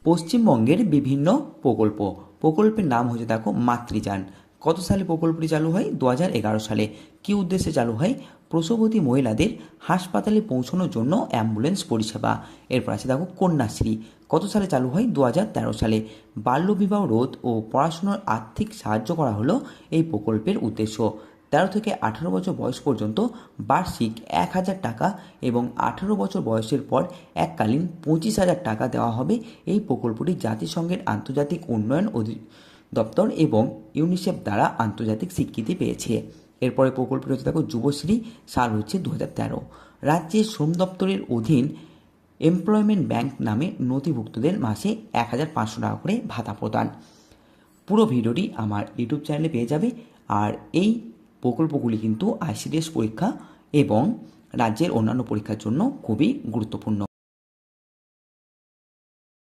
পশ্চিমবঙ্গের বিভিন্ন প্রকল্প। প্রকল্পের নাম হচ্ছে দেখো মাতৃযান। কত সালে প্রকল্পটি চালু হয়? 2011 সালে। কী উদ্দেশ্যে চালু হয়? প্রসবতী মহিলাদের হাসপাতালে পৌঁছানোর জন্য অ্যাম্বুলেন্স পরিষেবা। এরপর আছে দেখো কন্যাশ্রী। কত সালে চালু হয়? 2013 সালে। বাল্যবিবাহ রোধ ও পড়াশোনার আর্থিক সাহায্য করা হলো এই প্রকল্পের উদ্দেশ্য। 13 থেকে 18 বছর বয়স পর্যন্ত বার্ষিক 1,000 টাকা এবং 18 বছর বয়সের পর এককালীন 25,000 টাকা দেওয়া হবে। এই প্রকল্পটি জাতিসংঘের আন্তর্জাতিক উন্নয়ন দপ্তর এবং ইউনিসেফ দ্বারা আন্তর্জাতিক স্বীকৃতি পেয়েছে। এরপরে প্রকল্পটি হচ্ছে দেখো যুবশ্রী, সাল হচ্ছে 2013। রাজ্যের শ্রম দপ্তরের অধীন এমপ্লয়মেন্ট ব্যাংক নামে নথিভুক্তদের মাসে 1,500 টাকা করে ভাতা প্রদান। পুরো ভিডিওটি আমার ইউটিউব চ্যানেলে পেয়ে যাবে। আর এই প্রকল্পগুলি কিন্তু আইসিডিএস পরীক্ষা এবং রাজ্যের অন্যান্য পরীক্ষার জন্য খুবই গুরুত্বপূর্ণ।